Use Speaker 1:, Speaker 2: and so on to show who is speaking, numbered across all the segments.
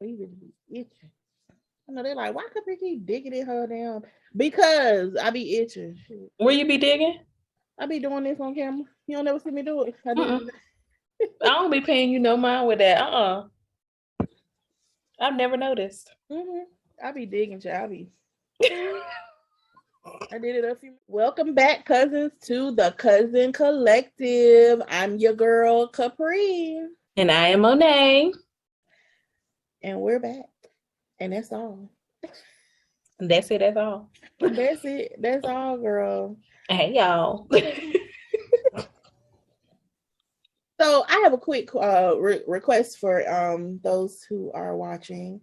Speaker 1: Even be itching. I know they're like, why could they keep digging in her down? Because I be itching. Shit.
Speaker 2: Where you be digging?
Speaker 1: I be doing this on camera. You don't never see me do it. I
Speaker 2: don't be paying you no mind with that. I've never noticed.
Speaker 1: I be digging, child. I did it a few. Welcome back, cousins, to the Cuzn Collective. I'm your girl, Capree.
Speaker 2: And I am Monay.
Speaker 1: And we're back. And that's all.
Speaker 2: That's it, that's all.
Speaker 1: That's it. That's all, girl.
Speaker 2: Hey, y'all.
Speaker 1: So I have a quick request for those who are watching.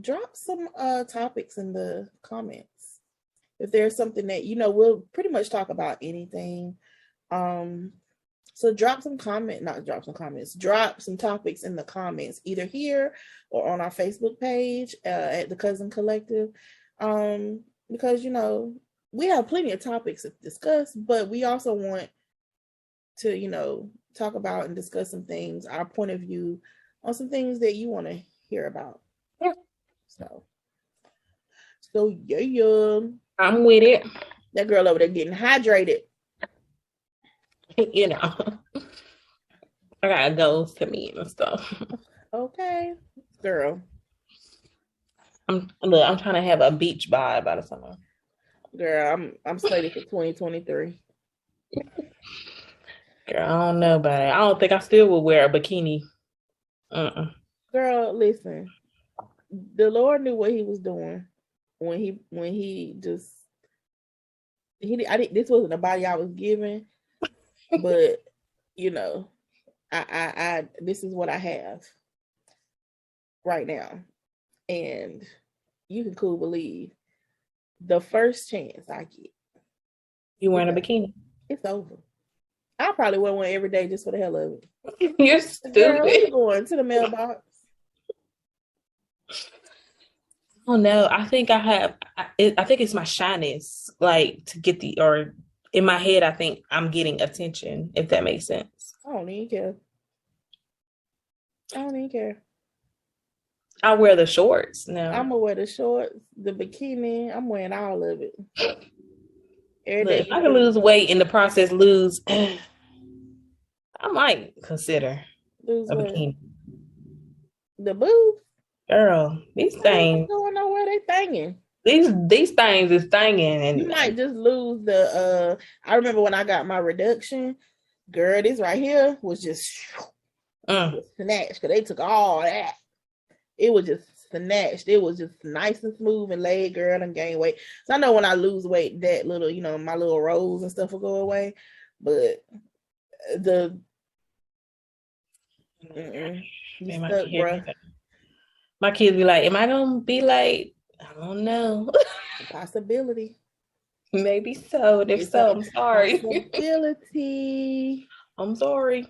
Speaker 1: Drop some topics in the comments. If there's something that, we'll pretty much talk about anything. So drop some topics in the comments, either here or on our Facebook page at the Cuzn Collective. Because, we have plenty of topics to discuss, but we also want to, talk about and discuss some things, our point of view on some things that you want to hear about.
Speaker 2: Yeah.
Speaker 1: So yeah.
Speaker 2: I'm with it.
Speaker 1: That girl over there getting hydrated.
Speaker 2: I got goals to meet and stuff.
Speaker 1: Okay, girl.
Speaker 2: I'm trying to have a beach vibe by the summer.
Speaker 1: Girl, I'm slated for 2023.
Speaker 2: Girl, I don't know about it. I don't think I still will wear a bikini.
Speaker 1: Girl, listen. The Lord knew what he was doing when he this wasn't the body I was given, but I this is what I have right now, and you can cool believe the first chance I get,
Speaker 2: you wearing a bikini,
Speaker 1: it's over. I'll probably wear one every day just for the hell of it.
Speaker 2: You're stupid.
Speaker 1: Girl, we're going to the mailbox.
Speaker 2: Oh no, I think I think it's my shyness, like to get or in my head, I think I'm getting attention, if that makes sense.
Speaker 1: I don't even care.
Speaker 2: I wear the shorts now.
Speaker 1: I'm gonna wear the shorts, the bikini. I'm wearing all of it.
Speaker 2: Look, if I can lose weight in the process, I might consider
Speaker 1: lose
Speaker 2: a
Speaker 1: what?
Speaker 2: bikini.
Speaker 1: The boobs?
Speaker 2: Girl, these things.
Speaker 1: I don't know where they thinging.
Speaker 2: These things is thinging, and
Speaker 1: you might just lose the. I remember when I got my reduction, girl. This right here was just snatched because they took all that. It was just snatched. It was just nice and smooth and laid, girl, and gain weight. So I know when I lose weight, that little, my little rolls and stuff will go away. But
Speaker 2: my kids be like, am I gonna be like, I don't know.
Speaker 1: Possibility.
Speaker 2: Maybe so. And if so, I'm sorry.
Speaker 1: Possibility.
Speaker 2: I'm sorry.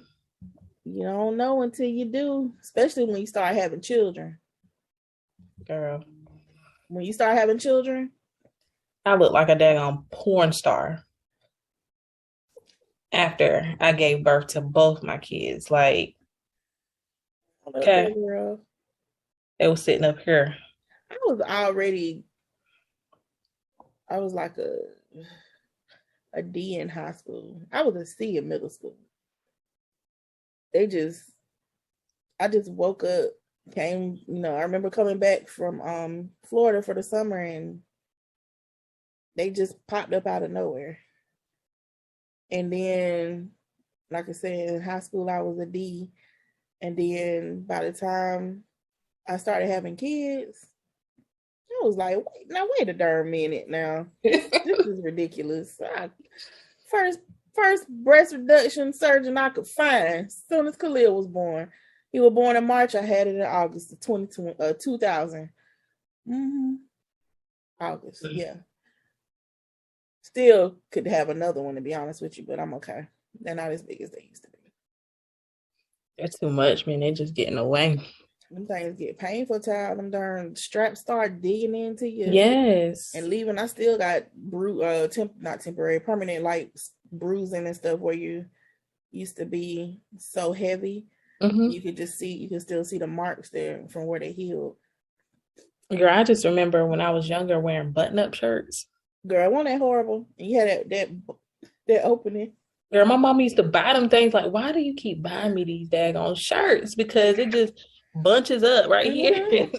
Speaker 1: You don't know until you do, especially when you start having children.
Speaker 2: Girl.
Speaker 1: When you start having children,
Speaker 2: I look like a daggone porn star. After I gave birth to both my kids. Like, okay.
Speaker 1: Girl.
Speaker 2: They was sitting up here.
Speaker 1: I was like a D in high school. I was a C in middle school. I just woke up, came, I remember coming back from Florida for the summer, and they just popped up out of nowhere. And then, like I said, in high school I was a D. And then by the time I started having kids, I was like, wait a darn minute now. This is ridiculous. First breast reduction surgeon I could find as soon as Khalil was born. He was born in March. I had it in August of 2000. August, yeah. Still could have another one, to be honest with you, but I'm okay. They're not as big as they used to be.
Speaker 2: They're too much, man. They're just getting away.
Speaker 1: Them things get painful, child. Them darn straps start digging into you.
Speaker 2: Yes.
Speaker 1: And leaving, I still got not temporary, permanent, like bruising and stuff where you used to be so heavy.
Speaker 2: Mm-hmm.
Speaker 1: You can still see the marks there from where they healed.
Speaker 2: Girl, I just remember when I was younger wearing button-up shirts.
Speaker 1: Girl, wasn't that horrible? And you had that opening.
Speaker 2: Girl, my mom used to buy them things like, why do you keep buying me these daggone shirts? Because it just bunches up right here.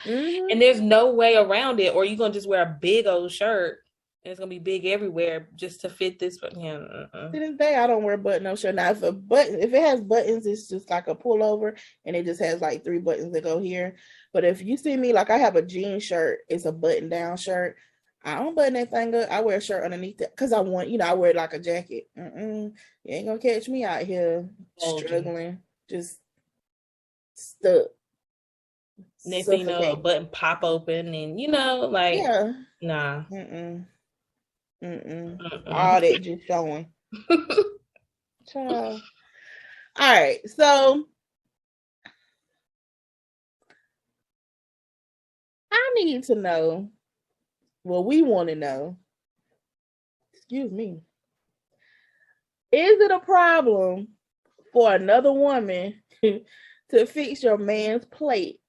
Speaker 2: And there's no way around it. Or you're going to just wear a big old shirt and it's going to be big everywhere just to fit this. But yeah,
Speaker 1: To this day, I don't wear button-up shirt. Now, if it has buttons, it's just like a pullover, and it just has like 3 buttons that go here. But if you see me, like I have a jean shirt, it's a button-down shirt. I don't button that thing up. I wear a shirt underneath it because I want, I wear it like a jacket. You ain't gonna catch me out here struggling, just stuck.
Speaker 2: Next thing you know, a button pop open, and like,
Speaker 1: yeah,
Speaker 2: nah.
Speaker 1: All that just showing. Child. All right, so I need to know. Well, we want to know. Excuse me. Is it a problem for another woman to fix your man's plate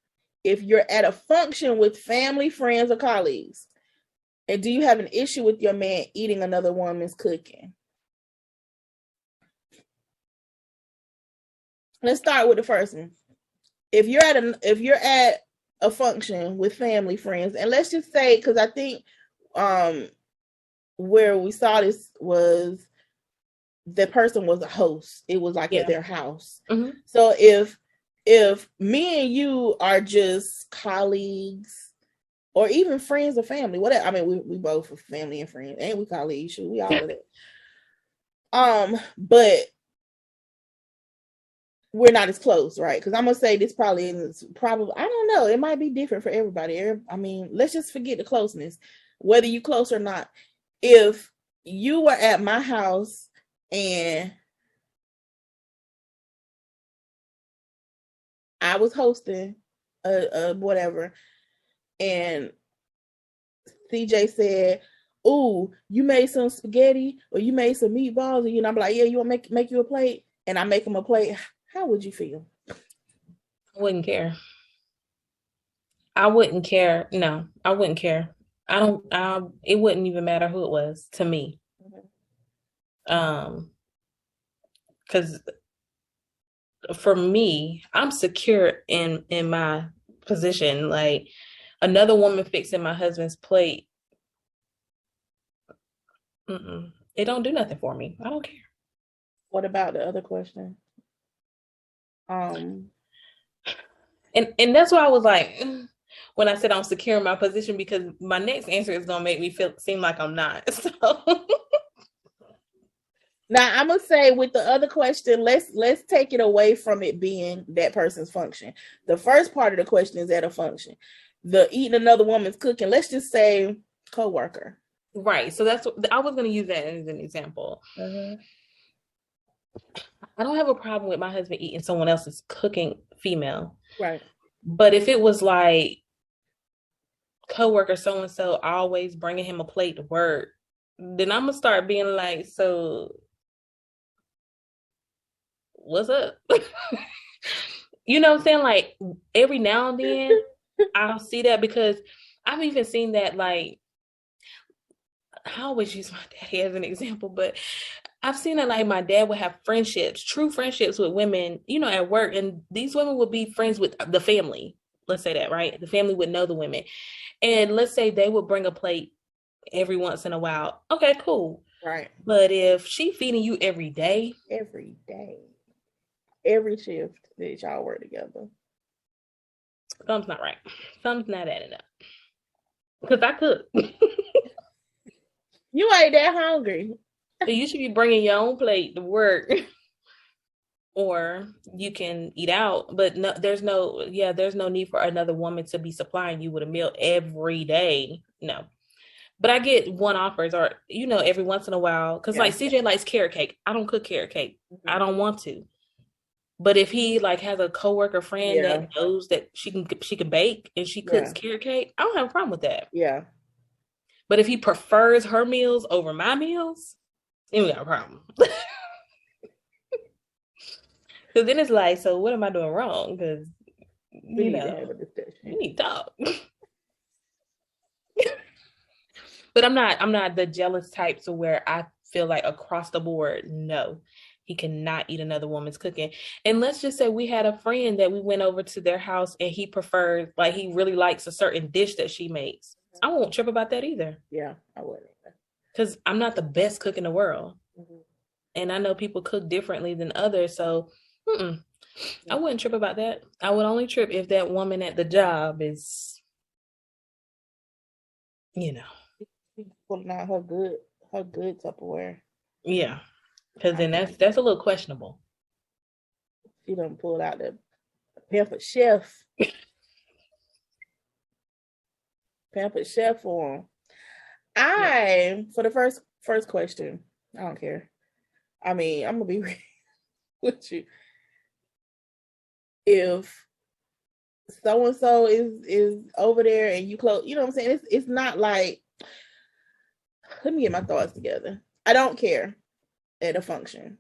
Speaker 1: if you're at a function with family, friends, or colleagues? And do you have an issue with your man eating another woman's cooking? Let's start with the first one. If you're at a function with family, friends, and let's just say, because I think where we saw this was the person was a host. It was like at their house.
Speaker 2: Mm-hmm.
Speaker 1: So if me and you are just colleagues or even friends or family, whatever. I mean, we both are family and friends, and we colleagues. We all of that. But we're not as close, right? Because I'm gonna say this probably I don't know. It might be different for everybody. I mean, let's just forget the closeness, whether you close or not. If you were at my house and I was hosting whatever, and CJ said, "Ooh, you made some spaghetti or you made some meatballs," and I'm like, "Yeah, you want to make you a plate?" And I make him a plate. How would you feel?
Speaker 2: I wouldn't care. I wouldn't care. No, I wouldn't care. It wouldn't even matter who it was to me. Because for me, I'm secure in my position. Like another woman fixing my husband's plate, it don't do nothing for me. I don't care.
Speaker 1: What about the other question?
Speaker 2: And that's why I was like, when I said I'm secure in my position, because my next answer is gonna make me seem like I'm not. So
Speaker 1: now I'm gonna say with the other question, let's take it away from it being that person's function. The first part of the question is at a function. The eating another woman's cooking, let's just say co-worker.
Speaker 2: Right. So that's what I was gonna use that as an example. I don't have a problem with my husband eating someone else's cooking, female.
Speaker 1: Right.
Speaker 2: But if it was like coworker so-and-so always bringing him a plate to work, then I'm gonna start being like, so what's up? You know what I'm saying? Like every now and then I'll see that, because I've even seen that, like, I always use my daddy as an example, but I've seen that like my dad would have true friendships with women, at work, and these women would be friends with the family. Let's say that, right? The family would know the women. And let's say they would bring a plate every once in a while. Okay, cool.
Speaker 1: Right.
Speaker 2: But if she feeding you every day,
Speaker 1: every shift that y'all work together,
Speaker 2: something's not right. Something's not adding up. Because I cook.
Speaker 1: You ain't that hungry.
Speaker 2: So you should be bringing your own plate to work. Or you can eat out, but no, there's no need for another woman to be supplying you with a meal every day. No. But I get one-offers, or every once in a while, because like CJ likes carrot cake. I don't cook carrot cake. I don't want to. But if he like has a coworker friend that knows that she can bake and she cooks carrot cake, I don't have a problem with that.
Speaker 1: Yeah.
Speaker 2: But if he prefers her meals over my meals, then we got a problem. Because then it's like, so what am I doing wrong? Because,
Speaker 1: We
Speaker 2: you
Speaker 1: need to
Speaker 2: know,
Speaker 1: have a
Speaker 2: we
Speaker 1: discussion.
Speaker 2: need to talk. But I'm not the jealous type to where I feel like across the board, no, he cannot eat another woman's cooking. And let's just say we had a friend that we went over to their house and he preferred, like, he really likes a certain dish that she makes. I won't trip about that either.
Speaker 1: Yeah, I wouldn't.
Speaker 2: Because I'm not the best cook in the world.
Speaker 1: Mm-hmm.
Speaker 2: And I know people cook differently than others. So I
Speaker 1: Yeah.
Speaker 2: wouldn't trip about that. I would only trip if that woman at the job is, you know,
Speaker 1: She's pulling out her good Tupperware.
Speaker 2: yeah. Because
Speaker 1: I
Speaker 2: then
Speaker 1: mean,
Speaker 2: that's a little questionable.
Speaker 1: she done pulled out the Pampered Chef. Pampered Chef form.
Speaker 2: Yeah.
Speaker 1: For the first question, I don't care. I mean, I'm gonna be real with you. If so and so is over there and you close, you know what I'm saying? It's not like, let me get my thoughts together. I don't care at a function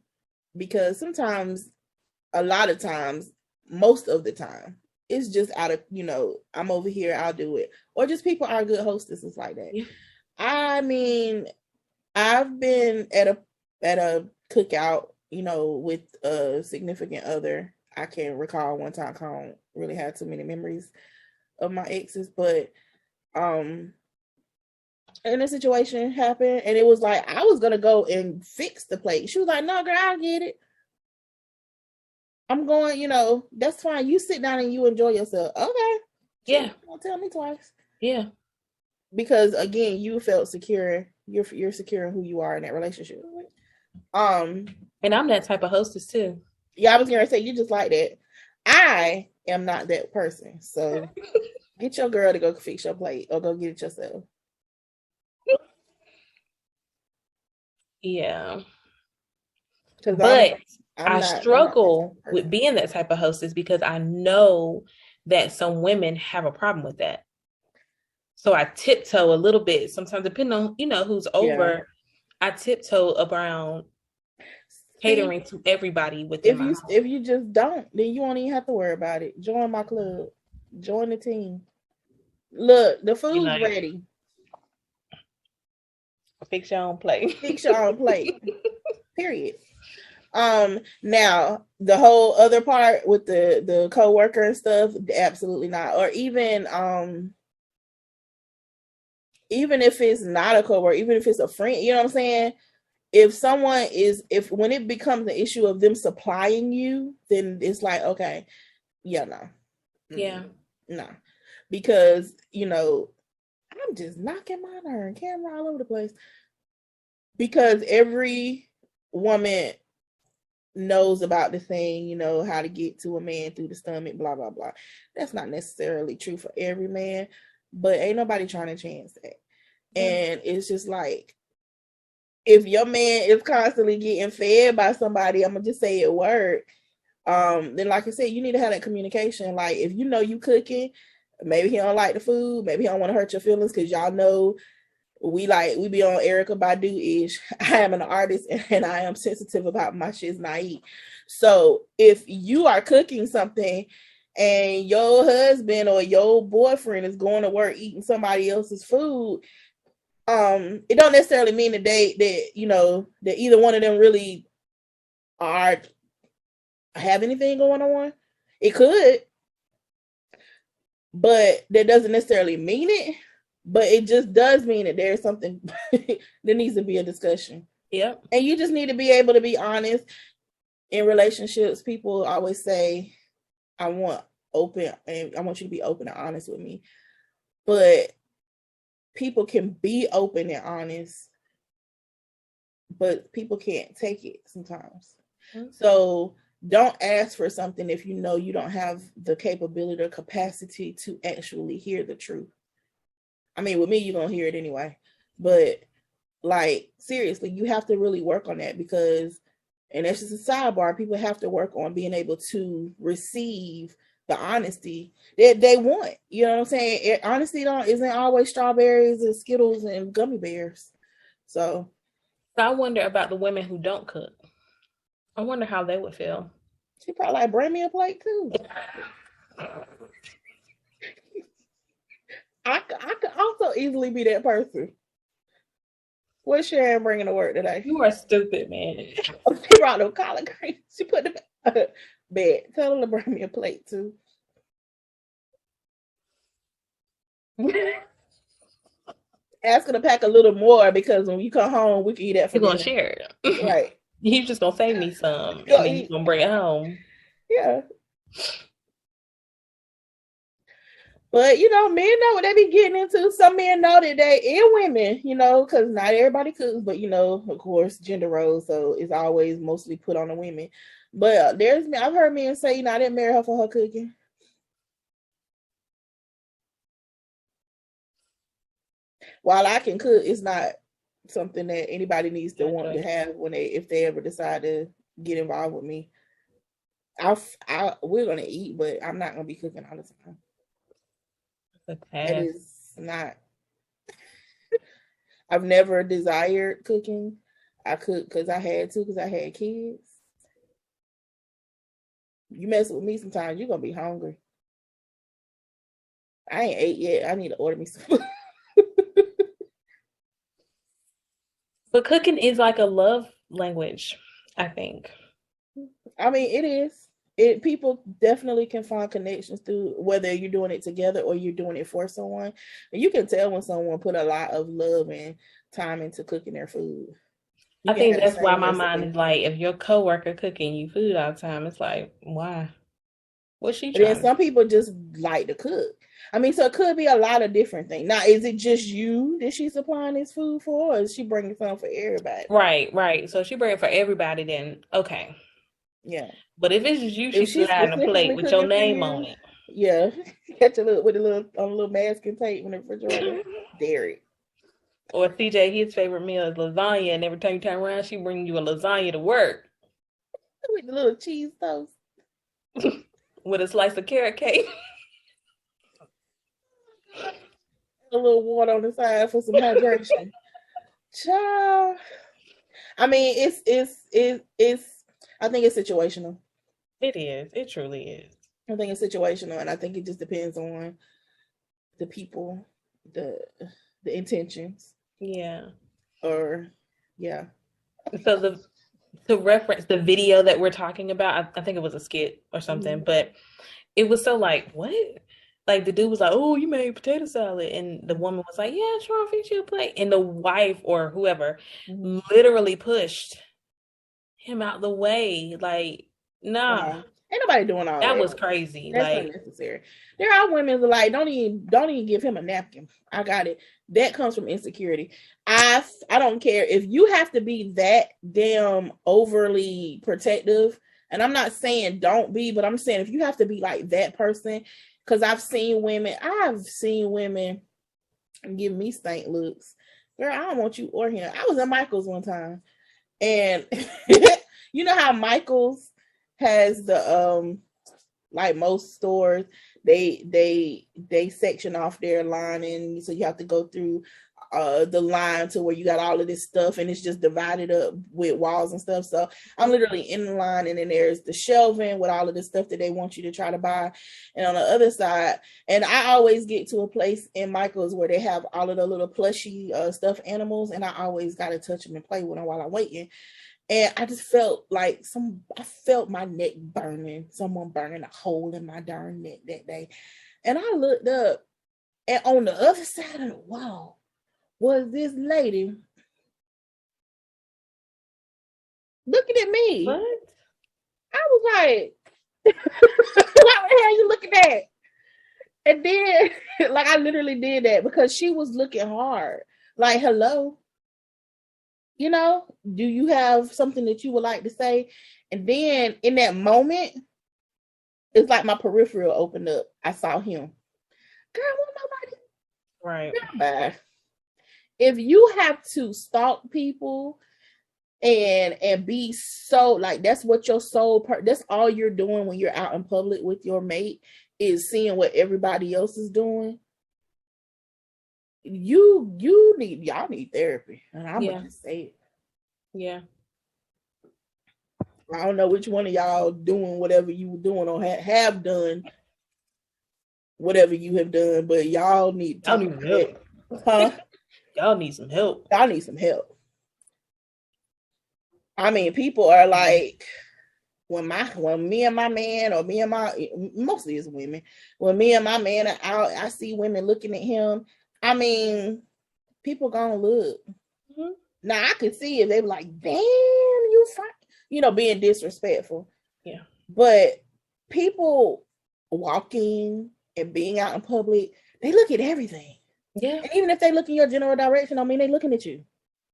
Speaker 1: because sometimes, a lot of times, most of the time, it's just out of, I'm over here, I'll do it. Or just people are good hostesses like that.
Speaker 2: Yeah.
Speaker 1: I mean, I've been at a cookout, with a significant other. I can't recall one time. I don't really have too many memories of my exes, but um, and a situation happened, and it was like I was gonna go and fix the plate. She was like, "No, girl, I'll get it. I'm going. That's fine. You sit down and you enjoy yourself." Okay,
Speaker 2: Yeah.
Speaker 1: don't tell me twice.
Speaker 2: Yeah.
Speaker 1: Because again, you felt secure. You're secure in who you are in that relationship. Um,
Speaker 2: And I'm that type of hostess too.
Speaker 1: yeah, I was gonna say you just like that. I am not that person. So get your girl to go fix your plate or go get it yourself.
Speaker 2: Yeah.
Speaker 1: Because
Speaker 2: But
Speaker 1: I'm
Speaker 2: I
Speaker 1: not that type
Speaker 2: struggle
Speaker 1: of
Speaker 2: with
Speaker 1: person.
Speaker 2: being that type of hostess because I know that some women have a problem with that. So I tiptoe a little bit. Sometimes depending on, who's
Speaker 1: Yeah.
Speaker 2: over, I tiptoe around
Speaker 1: See,
Speaker 2: catering to everybody within
Speaker 1: if
Speaker 2: my
Speaker 1: you
Speaker 2: house.
Speaker 1: if you just don't, then you won't even have to worry about it. Join my club. Join the team. Look, the
Speaker 2: You
Speaker 1: food's
Speaker 2: know,
Speaker 1: ready.
Speaker 2: fix your own plate.
Speaker 1: Fix your own plate. Period. Now the whole other part with the co-worker and stuff, absolutely not. Or even if it's not a co-worker, even if it's a friend, you know what I'm saying? If when it becomes an issue of them supplying you, then it's like, okay, yeah, no.
Speaker 2: Yeah.
Speaker 1: No. Because, I'm just knocking my darn camera all over the place. Because every woman knows about the thing, how to get to a man through the stomach, blah, blah, blah. That's not necessarily true for every man, but ain't nobody trying to chance that. And it's just like, if your man is constantly getting fed by somebody, I'm gonna just say a word. Then like I said, you need to have that communication. Like if you cooking, maybe he don't like the food, maybe he don't want to hurt your feelings because y'all know we be on Erica Badu ish. I am an artist and I am sensitive about my shit's not eat. So if you are cooking something and your husband or your boyfriend is going to work eating somebody else's food, it don't necessarily mean that either one of them really are have anything going on. It could, but that doesn't necessarily mean it. But it just does mean that there's something there needs to be a discussion.
Speaker 2: Yep.
Speaker 1: And you just need to be able to be honest in relationships. People always say, I want open and I want you to be open and honest with me. But people can be open and honest, but people can't take it sometimes. Mm-hmm. So don't ask for something if you don't have the capability or capacity to actually hear the truth. I mean, with me, you're going to hear it anyway. But, like, seriously, you have to really work on that because, and that's just a sidebar, people have to work on being able to receive the honesty that they want. You know what I'm saying? Honesty isn't always strawberries and Skittles and gummy bears. So
Speaker 2: I wonder about the women who don't cook. I wonder how they would feel.
Speaker 1: She probably like, bring me a plate too. I could also easily be that person. What's Sharon bringing to work today?
Speaker 2: You are stupid, man.
Speaker 1: She brought no collard greens. She put the bed. Tell her to bring me a plate too. Ask her to pack a little more because when you come home, we can eat that for
Speaker 2: You're gonna
Speaker 1: dinner.
Speaker 2: share it.
Speaker 1: Right.
Speaker 2: You just gonna save me some,
Speaker 1: Go
Speaker 2: and then you're
Speaker 1: eat.
Speaker 2: gonna bring it home.
Speaker 1: Yeah. But men know what they be getting into. Some men know that and women, because not everybody cooks, but of course, gender roles, so it's always mostly put on the women. But I've heard men say, I didn't marry her for her cooking. While I can cook, it's not something that anybody needs to want to have if they ever decide to get involved with me. We're gonna eat, but I'm not gonna be cooking all the time. It is not. I've never desired cooking. I cook because I had to, because I had kids. You mess with me sometimes, you're gonna be hungry. I ain't ate yet. I need to order me some food.
Speaker 2: But cooking is like a love language, I think.
Speaker 1: I mean, it is. People definitely can find connections through whether you're doing it together or you're doing it for someone. And you can tell when someone put a lot of love and time into cooking their food.
Speaker 2: I think that's why my mind is like, if your coworker cooking you food all the time, it's like, why? What's she trying?
Speaker 1: But then some people just like to cook. I mean, so it could be a lot of different things. Now, is it just you that she's supplying this food for, or is she bringing something for everybody?
Speaker 2: Right. So she bring it for everybody, then okay.
Speaker 1: Yeah.
Speaker 2: But if it's just you, she's sliding a plate with your name on it.
Speaker 1: Yeah. Catch a little with a little masking tape in the refrigerator. Dairy.
Speaker 2: Or CJ, his favorite meal is lasagna, and every time you turn around, she brings you a lasagna to work.
Speaker 1: With the little cheese toast.
Speaker 2: With a slice of carrot cake.
Speaker 1: A little water on the side for some hydration. Child. I mean, it's I think it's situational.
Speaker 2: It is. It truly is.
Speaker 1: I think it's situational, and I think it just depends on the people, the intentions.
Speaker 2: Yeah.
Speaker 1: Or yeah.
Speaker 2: So to reference the video that we're talking about, I think it was a skit or something, but it was so like, what? Like the dude was like, "Oh, you made potato salad," and the woman was like, "Yeah, sure, I'll feed you a plate." And the wife or whoever literally pushed him out the way. Like, nah,
Speaker 1: ain't nobody doing all that.
Speaker 2: That was crazy.
Speaker 1: That's
Speaker 2: like
Speaker 1: unnecessary. There are women that like, don't even give him a napkin. I got it. That comes from insecurity. I don't care if you have to be that damn overly protective. And I'm not saying don't be, but I'm saying if you have to be like that person, because I've seen women give me stank looks. Girl, I don't want you or him. I was at Michael's one time, and you know how Michael's has the like most stores, they section off their line, and so you have to go through the line to where you got all of this stuff, and it's just divided up with walls and stuff. So I'm literally in the line, and then there's the shelving with all of the stuff that they want you to try to buy, and on the other side, and I always get to a place in Michael's where they have all of the little plushy stuffed animals, and I always got to touch them and play with them while I'm waiting. And I just felt like I felt my neck burning, someone burning a hole in my darn neck that day. And I looked up, and on the other side of the wall was this lady looking at me.
Speaker 2: What?
Speaker 1: I was like, what the hell you looking at? And then, like, I literally did that because she was looking hard. Like, hello. You know, do you have something that you would like to say? And then in that moment, it's like my peripheral opened up. I saw him. Girl, what nobody?
Speaker 2: Right.
Speaker 1: Bye. If you have to stalk people and be so like, that's what your that's all you're doing when you're out in public with your mate, is seeing what everybody else is doing. Y'all need therapy, and I'm gonna just say it.
Speaker 2: Yeah.
Speaker 1: I don't know which one of y'all doing whatever you were doing or have done whatever you have done, but y'all need to
Speaker 2: Y'all
Speaker 1: talk
Speaker 2: need
Speaker 1: about
Speaker 2: some
Speaker 1: that.
Speaker 2: help.
Speaker 1: Huh?
Speaker 2: Y'all need some help.
Speaker 1: Y'all need some help. I mean, people are like, when me and my man, or me and my, mostly it's women, when me and my man are out, I see women looking at him. I mean, people gonna look. Mm-hmm. Now I could see if they were like, damn, you fine, being disrespectful.
Speaker 2: Yeah.
Speaker 1: But people walking and being out in public, they look at everything.
Speaker 2: Yeah.
Speaker 1: And even if they look in your general direction, I mean, they looking at you.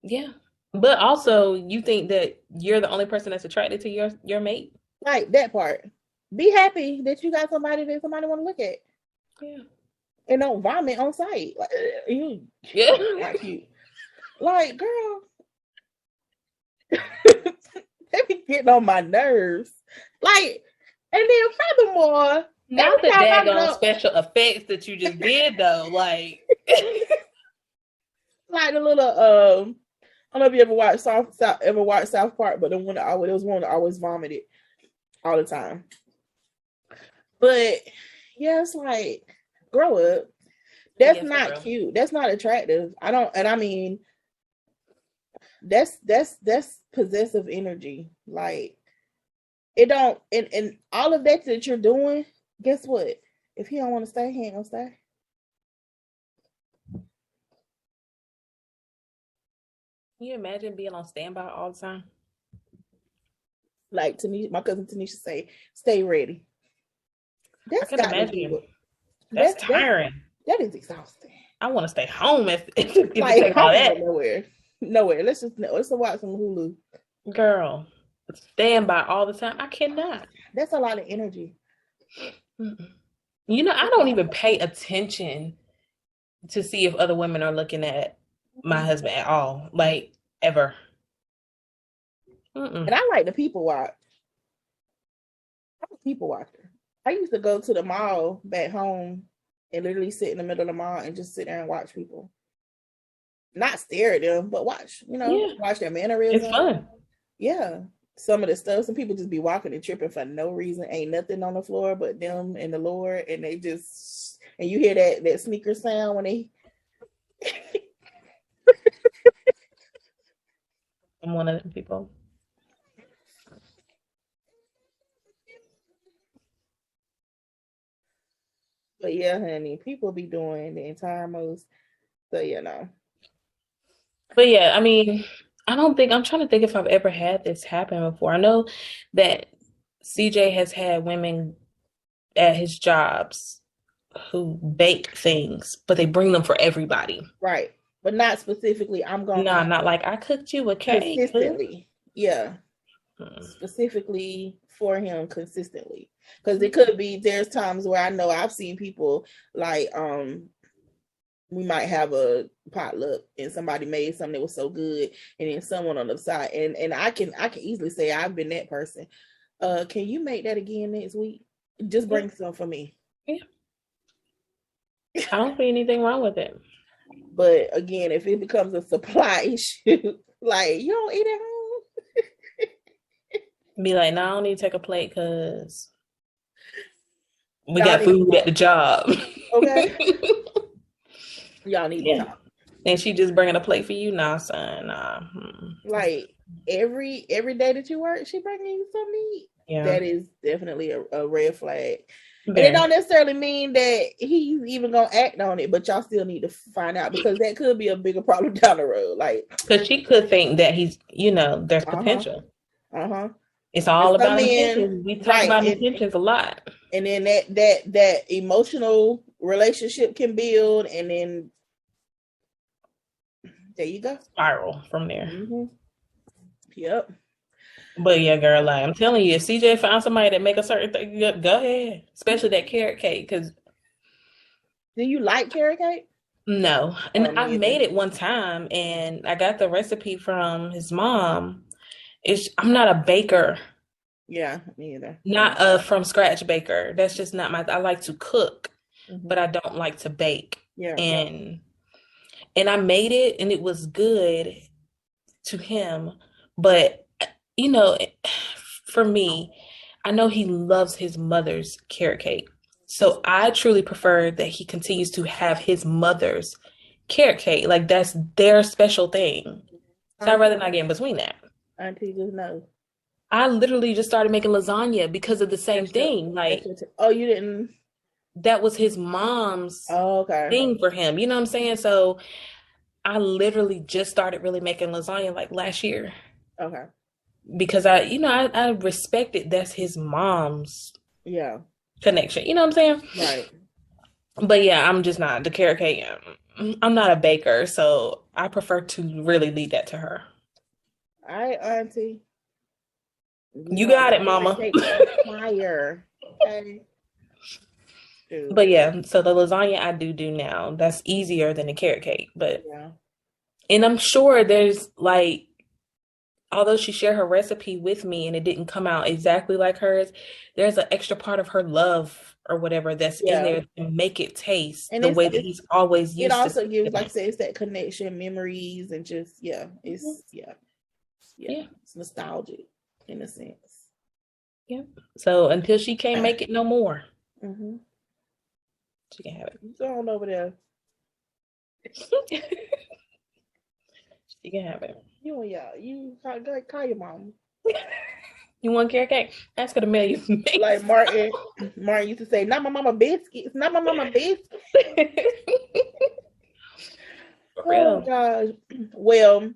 Speaker 2: Yeah. But also, you think that you're the only person that's attracted to your mate?
Speaker 1: Like that part. Be happy that you got somebody that somebody want to look at.
Speaker 2: Yeah.
Speaker 1: And don't vomit on sight. Like, you,
Speaker 2: yeah.
Speaker 1: Not cute. Like, girl, they be getting on my nerves. Like, and then furthermore,
Speaker 2: not the daggone special effects that you just did though. Like,
Speaker 1: like the little I don't know if you ever watched South Park, but there was one that always vomited all the time. But yeah, it's like, grow up. That's not cute. That's not attractive. I mean, that's possessive energy. Like, it don't, and all of that you're doing, guess what? If he don't want to stay, he ain't gonna stay.
Speaker 2: Can you imagine being on standby all the time?
Speaker 1: Like Tanisha, my cousin Tanisha say, stay ready.
Speaker 2: I can imagine. That's tiring.
Speaker 1: That is exhausting.
Speaker 2: I want to stay home if
Speaker 1: like, all that. Nowhere. Let's watch some Hulu.
Speaker 2: Girl, standby all the time. I cannot.
Speaker 1: That's a lot of energy.
Speaker 2: I don't even pay attention to see if other women are looking at my husband at all, like, ever.
Speaker 1: And I like the people watch. I'm a people watcher. I used to go to the mall back home and literally sit in the middle of the mall and just sit there and watch people. Not stare at them, but watch, watch their mannerisms.
Speaker 2: It's fun.
Speaker 1: Yeah. Some of the stuff, some people just be walking and tripping for no reason. Ain't nothing on the floor but them and the Lord. And they just, and you hear that sneaker sound when they.
Speaker 2: I'm one of them people.
Speaker 1: But yeah, honey, people be doing the entire most. So,
Speaker 2: But yeah, I mean, I'm trying to think if I've ever had this happen before. I know that CJ has had women at his jobs who bake things, but they bring them for everybody.
Speaker 1: Right. But not specifically,
Speaker 2: not like, I cooked you a cake.
Speaker 1: Consistently. Yeah. Specifically for him consistently. Because it could be, there's times where I know I've seen people like, we might have a potluck and somebody made something that was so good, and then someone on the side, and I can easily say I've been that person. Can you make that again next week? Just bring some for me.
Speaker 2: Yeah. I don't see anything wrong with it.
Speaker 1: But again, if it becomes a supply issue, like, you don't eat at home.
Speaker 2: Be like, no, I don't need to take a plate because we got food at the job.
Speaker 1: Okay. Y'all need to talk.
Speaker 2: And she just bringing a plate for you? Nah, son. Nah.
Speaker 1: Like, every day that you work, she bringing you something to eat. Yeah. That is definitely a red flag. And it don't necessarily mean that he's even gonna act on it, but y'all still need to find out, because that could be a bigger problem down the road. Like,
Speaker 2: because she could think that he's, there's potential. It's all about intentions. We talk about intentions a lot.
Speaker 1: And then that emotional relationship can build, and then there you go.
Speaker 2: Spiral from there.
Speaker 1: Yep.
Speaker 2: But yeah, girl, like, I'm telling you, if CJ found somebody that make a certain thing, go ahead. Especially that carrot cake. Because
Speaker 1: do you like carrot cake?
Speaker 2: No. And I made it one time, and I got the recipe from his mom. I'm not a baker.
Speaker 1: Yeah, me either.
Speaker 2: Not a from scratch baker. That's just not I like to cook, but I don't like to bake.
Speaker 1: Yeah.
Speaker 2: And I made it, and it was good to him. But, for me, I know he loves his mother's carrot cake. So I truly prefer that he continues to have his mother's carrot cake. Like that's their special thing. So I'd rather not get in between that.
Speaker 1: Auntie just knows.
Speaker 2: I literally just started making lasagna because of the same thing. Like
Speaker 1: Oh, you didn't.
Speaker 2: that was his mom's
Speaker 1: Oh, okay.
Speaker 2: thing for him. You know what I'm saying? So I literally just started really making lasagna like last year
Speaker 1: Okay.
Speaker 2: because I respect it. That's his mom's
Speaker 1: Yeah.
Speaker 2: connection. You know what I'm saying?
Speaker 1: Right.
Speaker 2: But yeah, I'm just not the carrot cake. I'm not a baker, so I prefer to really leave that to her.
Speaker 1: All right, Auntie.
Speaker 2: You got it, mama.
Speaker 1: Fire. Okay. Dude.
Speaker 2: But yeah, so the lasagna I do now, that's easier than the carrot cake. But
Speaker 1: Yeah.
Speaker 2: and I'm sure there's like, although she shared her recipe with me and it didn't come out exactly like hers, there's an extra part of her love or whatever that's in
Speaker 1: Yeah.
Speaker 2: there to make it taste
Speaker 1: And
Speaker 2: the way that he's always
Speaker 1: it
Speaker 2: used
Speaker 1: also
Speaker 2: to.
Speaker 1: gives, like I said, it's that connection, memories, and just it's yeah. It's nostalgic in a sense.
Speaker 2: Yeah. So until she can't make it no more, she can have it.
Speaker 1: Go on over there.
Speaker 2: She can have it.
Speaker 1: You call your mom.
Speaker 2: You want carrot cake? Ask her to mail you.
Speaker 1: Like Martin used to say, "Not my mama biscuits. Not my mama biscuits." Oh gosh. Well,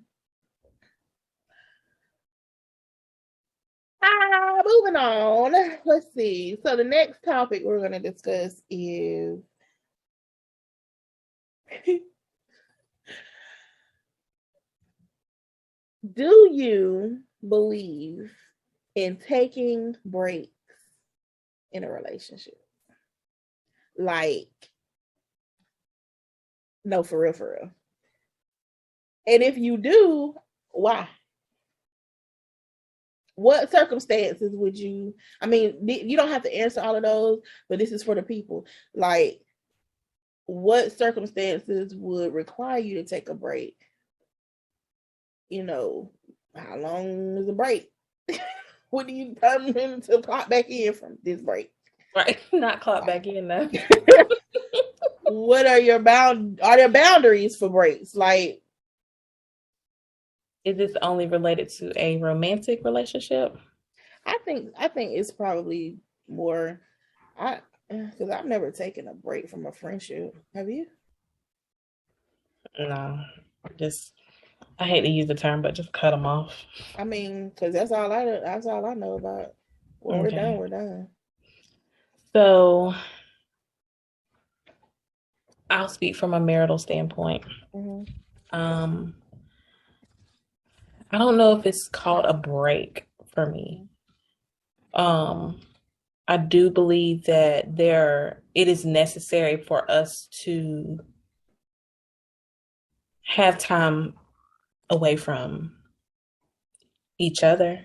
Speaker 1: moving on. Let's see. So the next topic we're going to discuss is do you believe in taking breaks in a relationship? Like, no, for real, for real. And if you do, why? What circumstances would you, I mean, you don't have to answer all of those, but this is for the people. Like, what circumstances would require you to take a break? You know, how long is a break? When do you come in to clock back in from this break?
Speaker 2: Right, not clock back in though.
Speaker 1: What are your are there boundaries for breaks? Like,
Speaker 2: is this only related to a romantic relationship?
Speaker 1: I think it's probably more. Because I've never taken a break from a friendship. Have you?
Speaker 2: No, just I hate to use the term, but just cut them off.
Speaker 1: I mean, because that's all I know about. When we're done, we're done.
Speaker 2: So I'll speak from a marital standpoint. I don't know if it's called a break for me. I do believe that it is necessary for us to have time away from each other.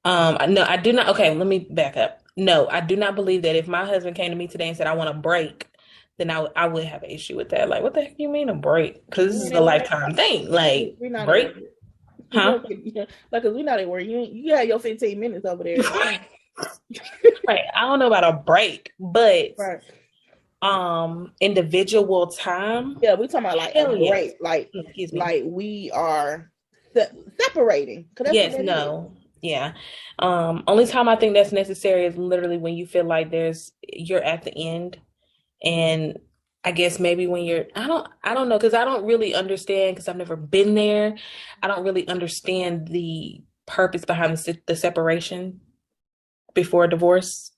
Speaker 2: No, I do not. Okay, let me back up. No, I do not believe that if my husband came to me today and said, I want a break, then I would have an issue with that. Like, what the heck do you mean a break? Because this is a lifetime thing. Like, break? Huh?
Speaker 1: Like, cause we're not at work. You have your 15 minutes over there.
Speaker 2: Right. I don't know about a break, but individual time.
Speaker 1: Yeah, we're talking about like a break. Like we are separating.
Speaker 2: Yes, no. Yeah. Only time I think that's necessary is literally when you feel like you're at the end. And I guess maybe when I don't know, because I don't really understand, because I've never been there. I don't really understand the purpose behind the separation before divorce.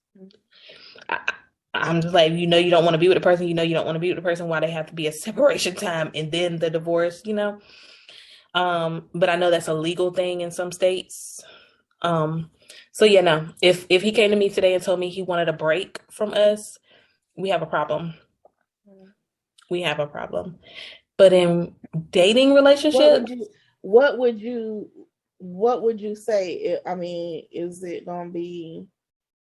Speaker 2: I'm just like, you don't want to be with a person, you don't want to be with a person, why they have to be a separation time and then the divorce, But I know that's a legal thing in some states. So yeah, no. If he came to me today and told me he wanted a break from us, we have a problem. We have a problem. But in dating relationships,
Speaker 1: what would you say? I mean, is it gonna be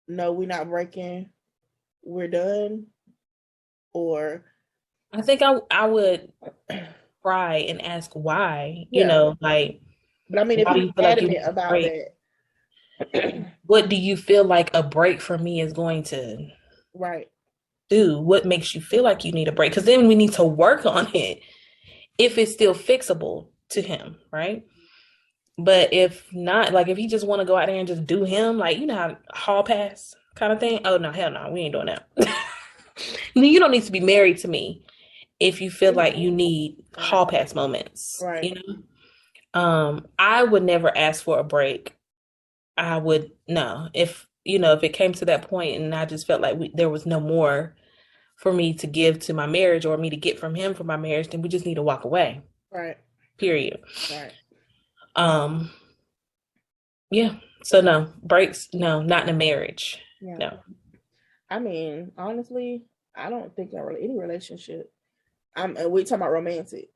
Speaker 1: no, we're not breaking, we're done? Or
Speaker 2: I think I would try and ask why, like.
Speaker 1: But I mean, if he's adamant about that,
Speaker 2: what do you feel like a break for me is going to
Speaker 1: Right.
Speaker 2: do? What makes you feel like you need a break? Because then we need to work on it if it's still fixable to him, right? But if not, like if he just want to go out there and just do him, like you know how hall pass kind of thing. Oh no, hell no, we ain't doing that. You don't need to be married to me if you feel like you need
Speaker 1: Right.
Speaker 2: hall pass moments.
Speaker 1: Right.
Speaker 2: You know, I would never ask for a break. I would no, if you know, if it came to that point and I just felt like there was no more for me to give to my marriage or me to get from him for my marriage, then we just need to walk away.
Speaker 1: Right.
Speaker 2: Period.
Speaker 1: Right.
Speaker 2: Um, yeah. So no, breaks, no, not in a marriage.
Speaker 1: Yeah.
Speaker 2: No.
Speaker 1: I mean, honestly, I don't think any relationship. We talking about romantic,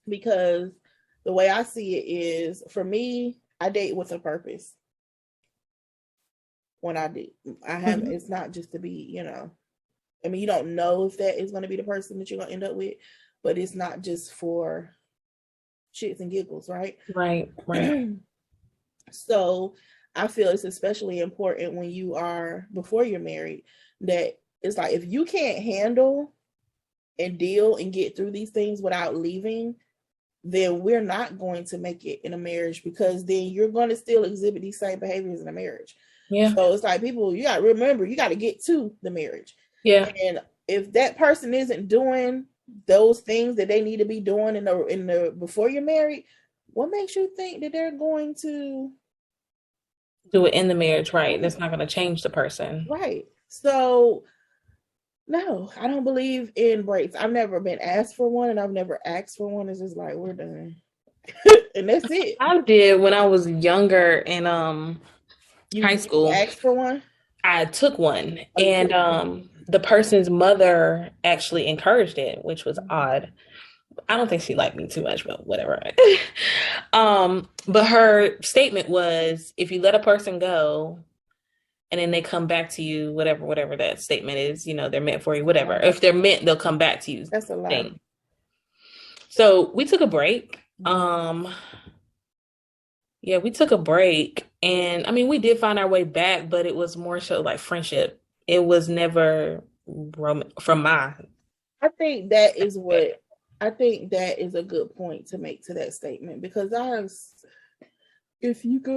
Speaker 1: because the way I see it is, for me, I date with a purpose. When I do, I have.
Speaker 2: Mhm.
Speaker 1: It's not just to be, I mean, you don't know if that is going to be the person that you're going to end up with, but it's not just for shits and giggles, right?
Speaker 2: Right, right.
Speaker 1: So I feel it's especially important when you are, before you're married, that it's like, if you can't handle and deal and get through these things without leaving, then we're not going to make it in a marriage, because then you're going to still exhibit these same behaviors in a marriage.
Speaker 2: Yeah,
Speaker 1: So it's like, people, you got to remember, you got to get to the marriage.
Speaker 2: yeah.
Speaker 1: And if that person isn't doing those things that they need to be doing in the before you're married, what makes you think that they're going to
Speaker 2: Do it in the marriage, right? That's not going to change the person.
Speaker 1: right? So no, I don't believe in breaks. I've never been asked for one, and I've never asked for one. It's just like, we're done. And that's it.
Speaker 2: I did when I was younger in high
Speaker 1: You
Speaker 2: school.
Speaker 1: asked for one?
Speaker 2: I took one,
Speaker 1: Oh, you
Speaker 2: and
Speaker 1: took one.
Speaker 2: the person's mother actually encouraged it, which was
Speaker 1: Mhm.
Speaker 2: odd. I don't think she liked me too much, but whatever. But her statement was, if you let a person go and then they come back to you, whatever that statement is, you know, they're meant for you, whatever. If they're meant, they'll come back to you.
Speaker 1: That's a lie.
Speaker 2: Thing. So we took a break. Yeah, we took a break, and I mean, we did find our way back, but it was more so like friendship. It was never from my.
Speaker 1: I think that is what I think that is a good point to make to that statement, because if you go,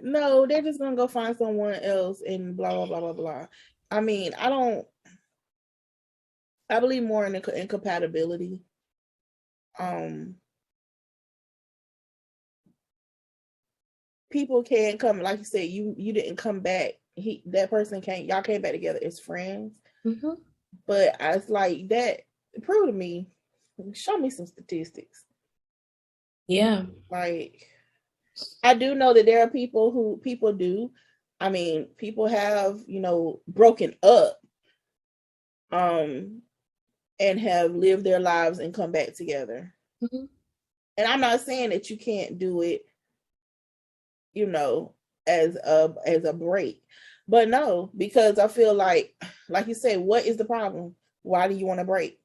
Speaker 1: no, they're just gonna go find someone else and blah blah blah blah blah. I mean, I believe more in incompatibility. Um, People can't come, like you said, you didn't come back. That person came, y'all came back together as friends.
Speaker 2: Mm-hmm.
Speaker 1: But I was like, that prove to me, show me some statistics.
Speaker 2: Yeah.
Speaker 1: Like, I do know that there are people do. I mean, people have, broken up, um, and have lived their lives and come back together.
Speaker 2: Mm-hmm.
Speaker 1: And I'm not saying that you can't do it, as a break. But no, because I feel like you said, what is the problem? Why do you want to break?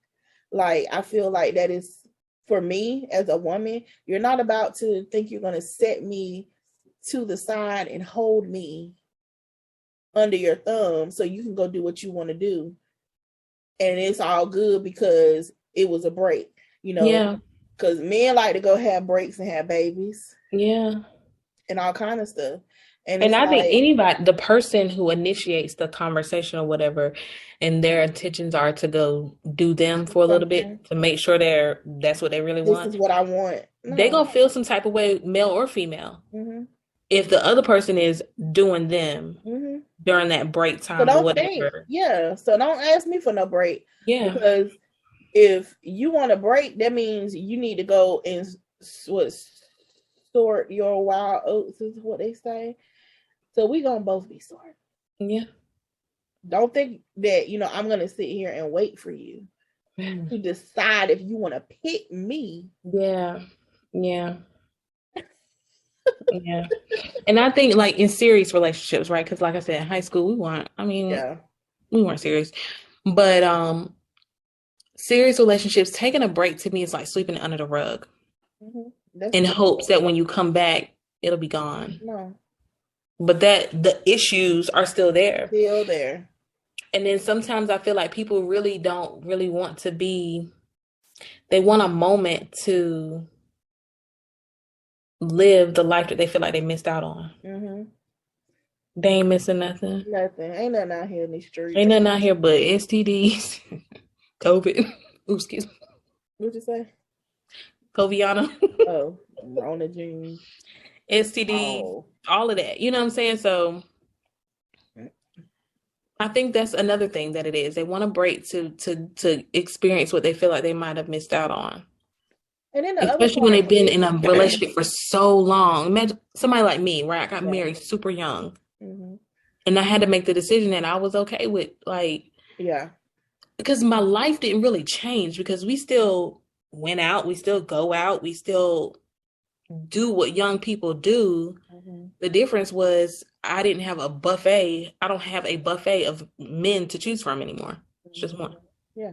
Speaker 1: Like, I feel like that is, for me as a woman, you're not about to think you're going to set me to the side and hold me under your thumb so you can go do what you want to do. And it's all good because it was a break,
Speaker 2: Yeah.
Speaker 1: because men like to go have breaks and have babies
Speaker 2: Yeah.
Speaker 1: and all kind of stuff. And
Speaker 2: And
Speaker 1: it's
Speaker 2: I think
Speaker 1: like,
Speaker 2: anybody, the person who initiates the conversation or whatever, and their intentions are to go do them for a little
Speaker 1: something,
Speaker 2: bit to make sure that's what they really
Speaker 1: this
Speaker 2: want,
Speaker 1: is what I want.
Speaker 2: they
Speaker 1: No.
Speaker 2: gonna feel some type of way, male or female,
Speaker 1: Mm-hmm.
Speaker 2: if the other person is doing them
Speaker 1: Mm-hmm.
Speaker 2: during that break
Speaker 1: So
Speaker 2: time or
Speaker 1: don't think,
Speaker 2: whatever.
Speaker 1: yeah. So don't ask me for no break,
Speaker 2: Yeah.
Speaker 1: because if you want a break, that means you need to go and sort your wild oats, is what they say. So we gonna both be sorted.
Speaker 2: Yeah.
Speaker 1: Don't think that I'm gonna sit here and wait for you to decide if you want to pick me.
Speaker 2: Yeah. Yeah. Yeah. And I think like in serious relationships, right? Because like I said, in high school,
Speaker 1: Yeah.
Speaker 2: we weren't serious. But serious relationships, taking a break to me is like sweeping it under the rug
Speaker 1: Mm-hmm. That's
Speaker 2: in
Speaker 1: good.
Speaker 2: hopes that when you come back, it'll be gone.
Speaker 1: No.
Speaker 2: But the issues are still there.
Speaker 1: Still there.
Speaker 2: And then sometimes I feel like people really don't really want to be, they want a moment to live the life that they feel like they missed out on.
Speaker 1: Mm-hmm.
Speaker 2: They ain't missing nothing.
Speaker 1: Nothing. Ain't nothing out here in these streets.
Speaker 2: Ain't nothing out here but STDs, COVID. Oops, excuse me.
Speaker 1: What'd you say?
Speaker 2: Coviana.
Speaker 1: Oh, Rona jeans.
Speaker 2: STDs, all of that. You know what I'm saying? So I think that's another thing that it is. They want a break to experience what they feel like they might have missed out on.
Speaker 1: And then the
Speaker 2: especially when they've been in a relationship for so long. Imagine somebody like me, where I got married super young, and I had to make the decision that I was okay with, like, because my life didn't really change because we still went out, we still go out, we still do what young people do. The difference was I didn't have a buffet. I don't have a buffet of men to choose from anymore. It's just one.
Speaker 1: Yeah.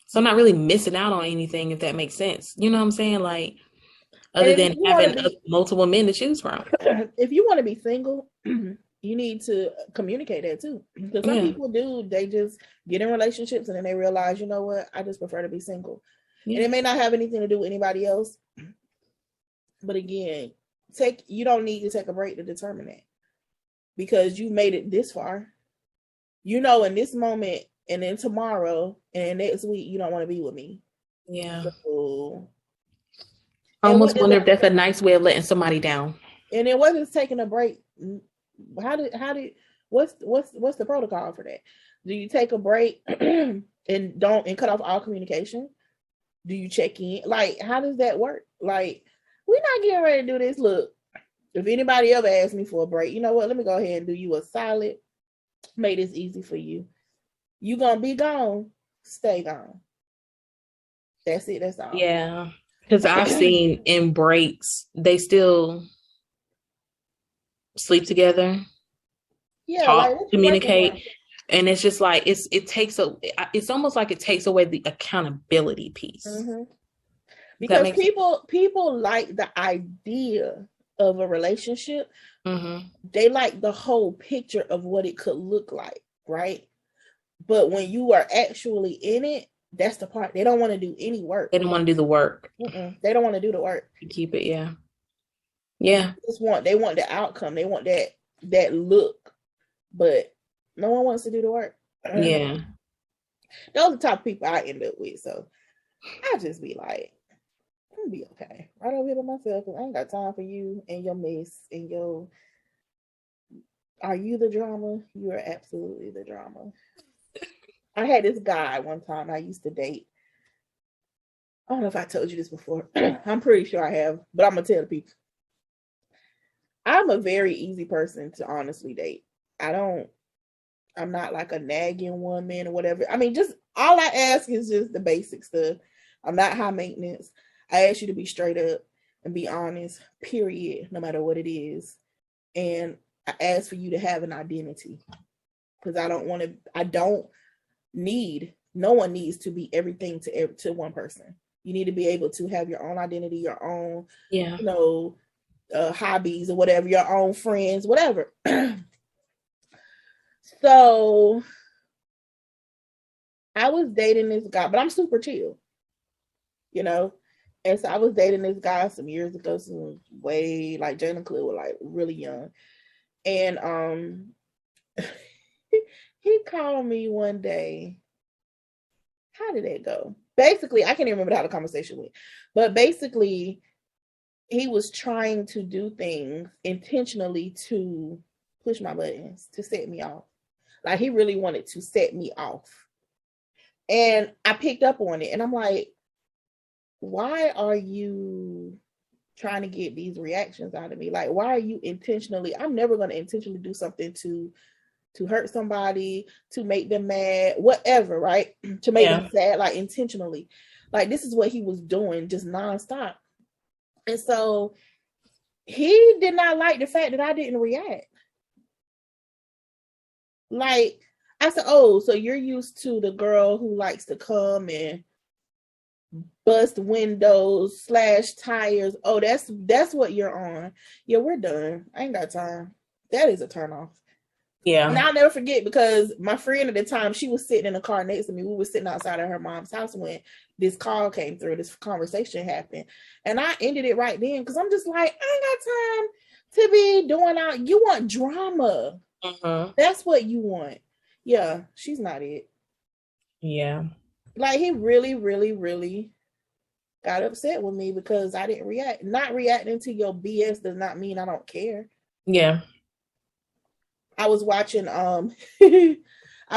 Speaker 2: So I'm not really missing out on anything, if that makes sense. You know what I'm saying? Like, other than having multiple men to choose from.
Speaker 1: If you want to be single, you need to communicate that too. Because some people do, they just get in relationships and then they realize, you know what, I just prefer to be single. And it may not have anything to do with anybody else. But again, you don't need to take a break to determine that. Because you made it this far. You know, in this moment, and then tomorrow, and next week, you don't want to be with me.
Speaker 2: Yeah.
Speaker 1: So,
Speaker 2: I almost wonder if that's a nice way of letting somebody down.
Speaker 1: And then what is taking a break? What's the protocol for that? Do you take a break and cut off all communication? Do you check in? Like, how does that work? Like, we're not getting ready to do this. Look, if anybody ever asks me for a break, you know what? Let me go ahead and do you a solid. Make this easy for you. You gonna be gone, stay gone. That's it. That's all.
Speaker 2: Yeah, because I've seen in breaks they still sleep together, talk, like, communicate, and it's just like it's almost like it takes away the accountability piece.
Speaker 1: Because people like the idea of a relationship. They like the whole picture of what it could look like, right? But when you are actually in it, that's the part. They don't want to do any work.
Speaker 2: They don't want to do the work.
Speaker 1: They don't want to do the work.
Speaker 2: Keep it, yeah.
Speaker 1: They want the outcome. They want that look, but no one wants to do the work.
Speaker 2: Yeah.
Speaker 1: Those are the type of people I end up with. So I just be like, I'm gonna be okay right over here by myself because I ain't got time for you and your mess and your. Are you the drama? You are absolutely the drama. I had this guy one time I used to date. I don't know if I told you this before. I'm pretty sure I have, but I'm going to tell the people. I'm a very easy person to honestly date. I'm not like a nagging woman or whatever. I mean, just all I ask is just the basic stuff. I'm not high maintenance. I ask you to be straight up and be honest, period, no matter what it is. And I ask for you to have an identity because no one needs to be everything to one person. You need to be able to have your own identity, your own, hobbies or whatever, your own friends, whatever. So I was dating this guy, but I'm super chill, you know? And so I was dating this guy some years ago, some way like Jane and Claire were like really young. And he called me one day. How did it go? Basically, I can't even remember how the conversation went. But basically, he was trying to do things intentionally to push my buttons, to set me off. Like, he really wanted to set me off. And I picked up on it. And I'm like, why are you trying to get these reactions out of me? Like, why are you intentionally? I'm never going to intentionally do something to hurt somebody, to make them mad, whatever, right? To make them sad, like intentionally. Like, this is what he was doing, just nonstop. And so he did not like the fact that I didn't react. Like, I said, oh, so you're used to the girl who likes to come and bust windows, slash tires. Oh, that's what you're on. Yeah, we're done. I ain't got time. That is a turn off.
Speaker 2: Yeah.
Speaker 1: And I'll never forget, because my friend at the time, she was sitting in the car next to me. We were sitting outside of her mom's house when this call came through, this conversation happened. And I ended it right then, because I'm just like, I ain't got time to be doing out. You want drama. That's what you want. Yeah, she's not it.
Speaker 2: Yeah.
Speaker 1: Like, he really, really, really got upset with me because I didn't react. Not reacting to your BS does not mean I don't care.
Speaker 2: Yeah.
Speaker 1: I was watching I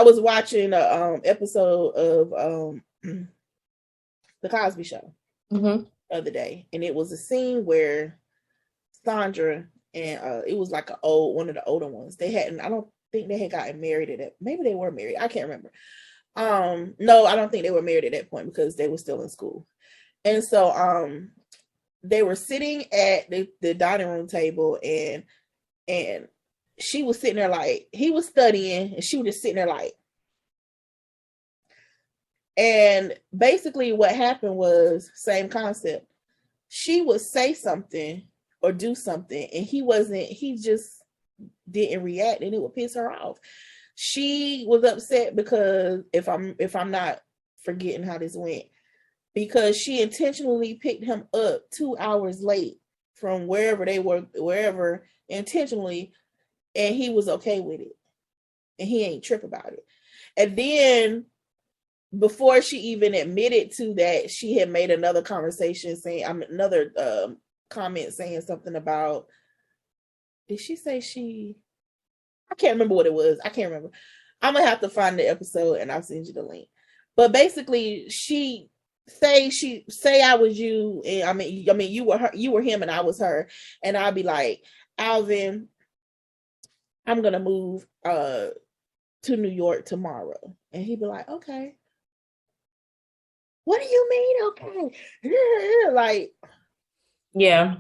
Speaker 1: was watching a episode of the Cosby Show the other day, and it was a scene where Sandra and it was like one of the older ones. They hadn't, I don't think they had gotten married at that. Maybe they were married. I can't remember. No, I don't think they were married at that point because they were still in school. And so they were sitting at the dining room table, and she was sitting there like, he was studying and she was just sitting there like, and basically what happened was same concept. She would say something or do something and he just didn't react, and it would piss her off. She was upset because if I'm not forgetting how this went, because she intentionally picked him up 2 hours late from wherever intentionally, and he was okay with it, and he ain't trip about it. And then before she even admitted to that, she had made another conversation saying, another comment saying something about, did she say I can't remember what it was. I can't remember. I'm gonna have to find the episode and I'll send you the link. But basically, she say I was you, and I mean you were him and I was her, and I'll be like, Alvin, I'm gonna move to New York tomorrow, and he'd be like, okay. What do you mean, okay? Like,
Speaker 2: yeah,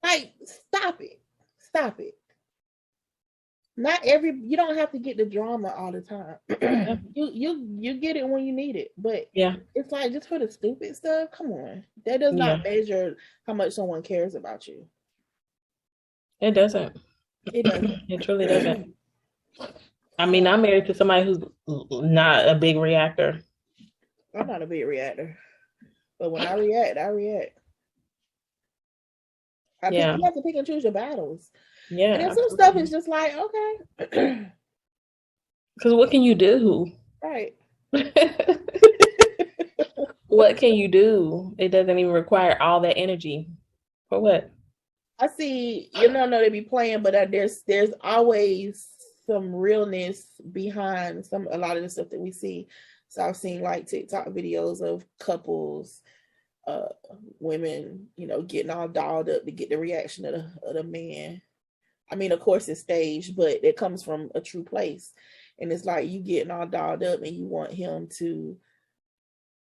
Speaker 1: like, stop it. Not you don't have to get the drama all the time. You get it when you need it, but
Speaker 2: yeah,
Speaker 1: it's like, just for the stupid stuff, come on. That does not measure how much someone cares about you.
Speaker 2: It doesn't.
Speaker 1: It doesn't.
Speaker 2: It truly doesn't. I mean, I'm married to somebody who's not a big reactor.
Speaker 1: I'm not a big reactor, but when I react, I react. You have to pick and choose your battles.
Speaker 2: Yeah.
Speaker 1: And then some stuff is just like, okay.
Speaker 2: Because what can you do?
Speaker 1: Right.
Speaker 2: What can you do? It doesn't even require all that energy. For what?
Speaker 1: I see, no, they be playing, but there's always some realness behind a lot of the stuff that we see. So I've seen like TikTok videos of couples, women, getting all dolled up to get the reaction of the man. I mean, of course it's staged, but it comes from a true place. And it's like, you getting all dolled up and you want him to,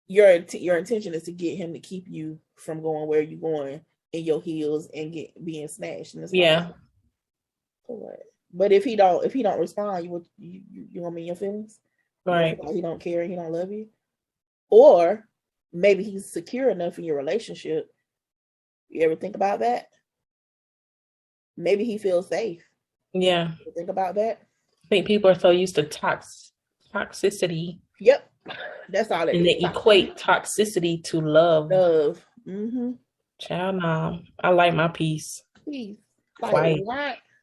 Speaker 1: your intention is to get him to keep you from going where you're going in your heels and being snatched. And it's like, for what? But if he don't respond, you want me in your feelings?
Speaker 2: Right.
Speaker 1: Like he don't care and he don't love you? Or maybe he's secure enough in your relationship. You ever think about that? Maybe he feels safe.
Speaker 2: Yeah.
Speaker 1: You think about that?
Speaker 2: I think people are so used to toxicity.
Speaker 1: Yep. That's all it
Speaker 2: and
Speaker 1: is.
Speaker 2: They equate toxicity to love.
Speaker 1: Mm-hmm.
Speaker 2: Child, no. I like my peace.
Speaker 1: Peace. Like,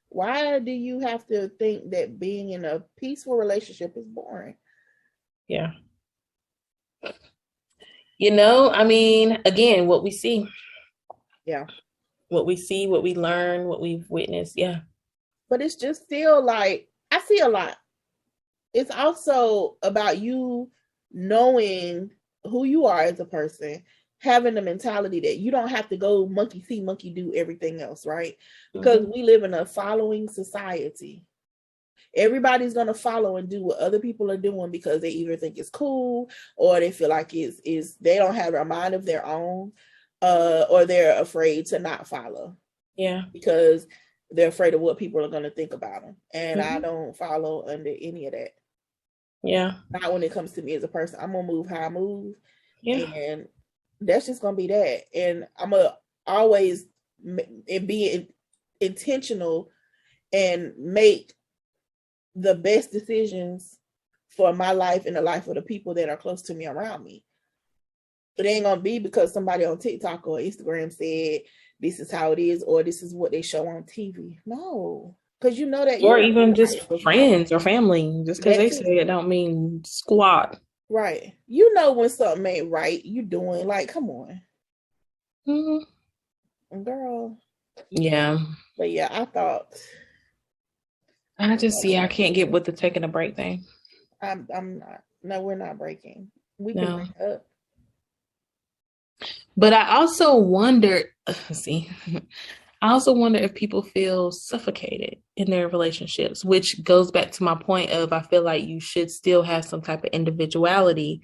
Speaker 1: why do you have to think that being in a peaceful relationship is boring?
Speaker 2: Yeah. I mean, again, what we see.
Speaker 1: Yeah.
Speaker 2: What we see, what we learn, what we've witnessed. Yeah.
Speaker 1: But it's just still like, I see a lot. It's also about you knowing who you are as a person, having the mentality that you don't have to go monkey see, monkey do everything else, right? Because we live in a following society. Everybody's going to follow and do what other people are doing because they either think it's cool, or they feel like they don't have a mind of their own, or they're afraid to not follow.
Speaker 2: Yeah.
Speaker 1: Because they're afraid of what people are going to think about them. And I don't follow under any of that.
Speaker 2: Yeah.
Speaker 1: Not when it comes to me as a person. I'm going to move how I move.
Speaker 2: Yeah.
Speaker 1: And that's just gonna be that. And I'm gonna always be intentional and make the best decisions for my life and the life of the people that are close to me around me. It ain't gonna be because somebody on TikTok or Instagram said this is how it is or this is what they show on TV. No, because you know that
Speaker 2: Or
Speaker 1: you know
Speaker 2: even just
Speaker 1: somebody was wrong.
Speaker 2: friends or family. Just because
Speaker 1: That
Speaker 2: they
Speaker 1: too.
Speaker 2: say it don't mean squat.
Speaker 1: Right. You know when something ain't right, you doing like, come on,
Speaker 2: Mhm.
Speaker 1: girl.
Speaker 2: Yeah.
Speaker 1: But yeah, I thought
Speaker 2: I can't get with the taking a break thing.
Speaker 1: I'm not. No, we're not breaking. We can
Speaker 2: No.
Speaker 1: break up.
Speaker 2: But I also wonder, see, I also wonder if people feel suffocated in their relationships, which goes back to my point of I feel like you should still have some type of individuality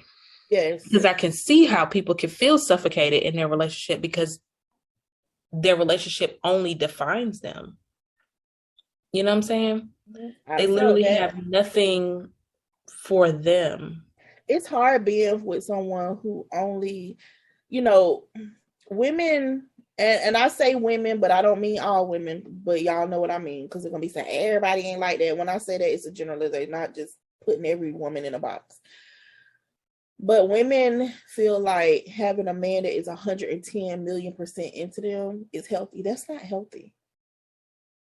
Speaker 1: Yes.
Speaker 2: because I can see how people can feel suffocated in their relationship because their relationship only defines them. You know what I'm saying?
Speaker 1: I
Speaker 2: They
Speaker 1: felt
Speaker 2: literally
Speaker 1: that.
Speaker 2: have nothing for them.
Speaker 1: It's hard being with someone who only, you know, women, and I say women, but I don't mean all women, but y'all know what I mean, because they're gonna be saying everybody ain't like that. When I say that, it's a generalization, not just putting every woman in a box. But women feel like having a man that is 110 million% into them is healthy. That's not healthy.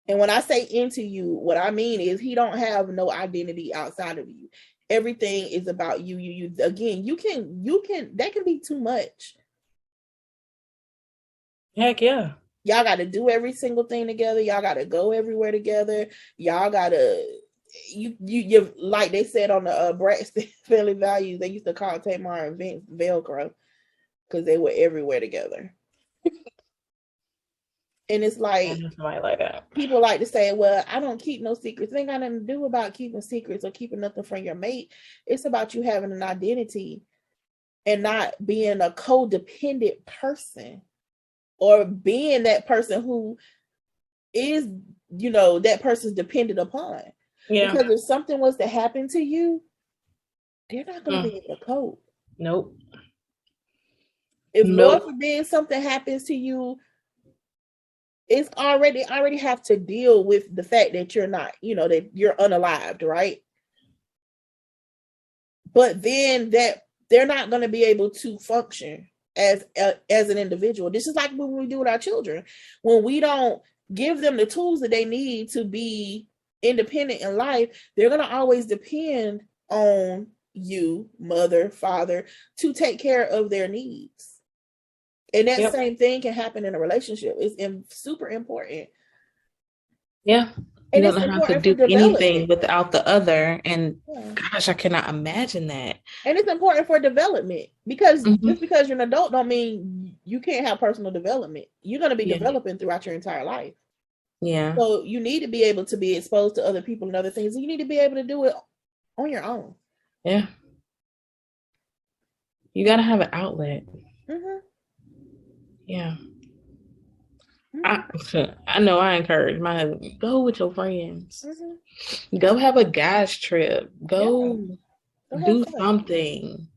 Speaker 1: And when I say into you, what I mean is he don't have no identity outside of you. Everything is about you. You again, you can that can be too much.
Speaker 2: Heck yeah.
Speaker 1: Y'all got to do every single thing together. Y'all got to go everywhere together. Y'all got to you like they said on the Braxton Family Values, they used to call Tamar and Vince Velcro because they were everywhere together. And it's
Speaker 2: I
Speaker 1: like
Speaker 2: know somebody like that.
Speaker 1: people like to say, well, I don't keep no secrets. It ain't got nothing to do about keeping secrets or keeping nothing from your mate. It's about you having an identity and not being a codependent person or being that person who is, that person's dependent upon.
Speaker 2: Yeah.
Speaker 1: Because if something was to happen to you, they're not going to be able to cope.
Speaker 2: Nope.
Speaker 1: If Lord
Speaker 2: Nope.
Speaker 1: forbid something happens to you, it's already have to deal with the fact that you're not, that you're unalived, right? But then that they're not going to be able to function as an individual. This is like when we do with our children. When we don't give them the tools that they need to be independent in life, they're going to always depend on you, mother, father, to take care of their needs. And that
Speaker 2: Yep.
Speaker 1: same thing can happen in a relationship. It's super important.
Speaker 2: Yeah. You
Speaker 1: And
Speaker 2: don't
Speaker 1: it's
Speaker 2: know how to
Speaker 1: important for
Speaker 2: do anything
Speaker 1: development.
Speaker 2: without the other. And
Speaker 1: Yeah.
Speaker 2: gosh, I cannot imagine that.
Speaker 1: And it's important for development because
Speaker 2: Mm-hmm.
Speaker 1: just because you're an adult don't mean you can't have personal development. You're going to be
Speaker 2: Yeah.
Speaker 1: developing throughout your entire life.
Speaker 2: Yeah.
Speaker 1: So you need to be able to be exposed to other people and other things. You need to be able to do it on your own.
Speaker 2: Yeah. You got to have an outlet.
Speaker 1: Mm-hmm.
Speaker 2: Yeah.
Speaker 1: Mm-hmm.
Speaker 2: I know I encourage my husband, go with your friends.
Speaker 1: Mm-hmm.
Speaker 2: Go have a guys trip.
Speaker 1: Yeah.
Speaker 2: Go
Speaker 1: Go have
Speaker 2: do
Speaker 1: fun.
Speaker 2: something.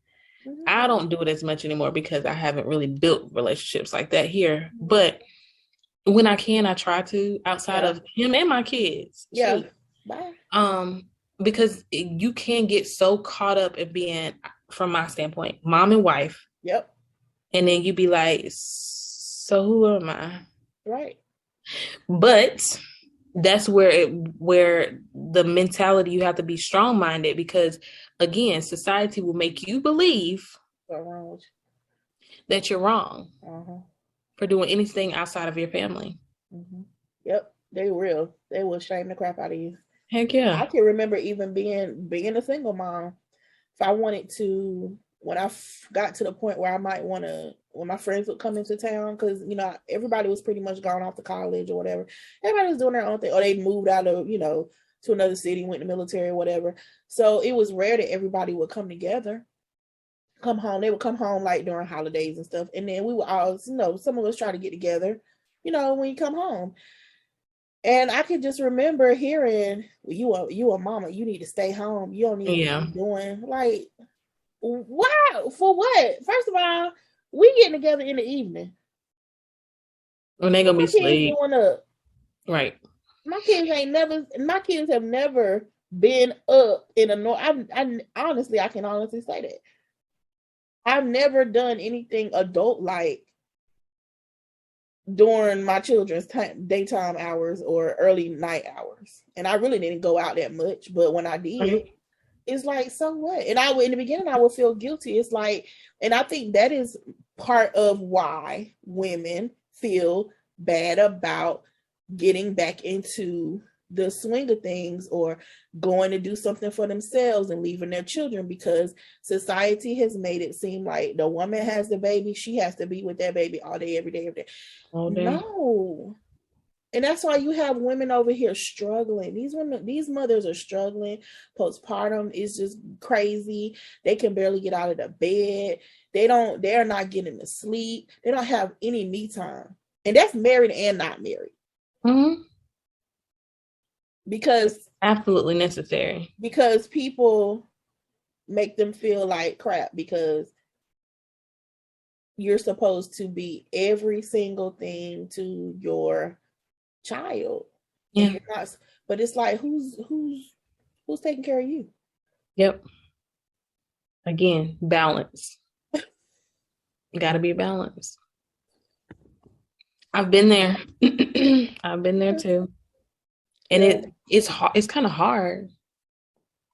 Speaker 1: Mm-hmm.
Speaker 2: I don't do it as much anymore because I haven't really built relationships like that here. But when I can, I try to outside of him and my kids.
Speaker 1: Yeah.
Speaker 2: Shoot.
Speaker 1: Bye.
Speaker 2: Because you can get so caught up in being, from my standpoint, mom and wife.
Speaker 1: Yep.
Speaker 2: And then you be like, so who am I?
Speaker 1: Right.
Speaker 2: But that's where the mentality, you have to be strong minded because again, society will make you believe that you're wrong for doing anything outside of your family.
Speaker 1: Mm-hmm. Yep, they will shame the crap out of you.
Speaker 2: Heck yeah.
Speaker 1: I can remember even being a single mom. If I wanted to, when I got to the point where I might want to, when my friends would come into town, because everybody was pretty much gone off to college or whatever. Everybody was doing their own thing, or they moved out of to another city, went to the military or whatever. So it was rare that everybody would come together, come home. They would come home like during holidays and stuff, and then we would all, some of us try to get together, when you come home. And I could just remember hearing, well, you a mama, you need to stay home. You don't need to be doing like, wow, for what? First of all, We getting together in the evening.
Speaker 2: When they gonna be asleep.
Speaker 1: Going up.
Speaker 2: Right.
Speaker 1: My kids have never been up in a I honestly, I can honestly say that. I've never done anything adult like during my children's daytime hours or early night hours. And I really didn't go out that much, but when I did, it's like, so what? And in the beginning, I would feel guilty. It's like, and I think that is part of why women feel bad about getting back into the swing of things or going to do something for themselves and leaving their children, because society has made it seem like the woman has the baby, she has to be with that baby all day, every day, every day. No. And that's why you have women over here struggling. These mothers are struggling. Postpartum is just crazy. They can barely get out of the bed. They're not getting to sleep. They don't have any me time. And that's married and not married.
Speaker 2: Mm-hmm.
Speaker 1: Because
Speaker 2: absolutely necessary.
Speaker 1: Because people make them feel like crap because you're supposed to be every single thing to your child.
Speaker 2: Yeah.
Speaker 1: But it's like, who's taking care of you?
Speaker 2: Yep. Again, balance. You got to be balanced. I've been there. I've been there too. And it's kind of hard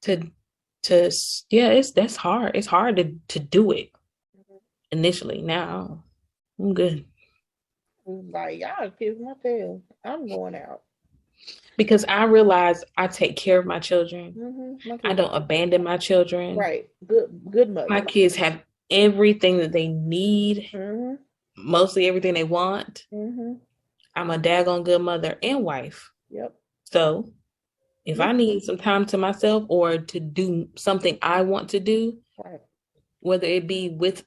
Speaker 2: that's hard. It's hard to do it initially. Now I'm good.
Speaker 1: Like, y'all kiss my tail. I'm going out.
Speaker 2: Because I realize I take care of my children. Mm-hmm. I don't abandon my children.
Speaker 1: Right. Good mother.
Speaker 2: My kids have everything that they need. Mm-hmm. Mostly everything they want. Mm-hmm. I'm a daggone good mother and wife.
Speaker 1: Yep.
Speaker 2: So if I need some time to myself or to do something I want to do, right, whether it be with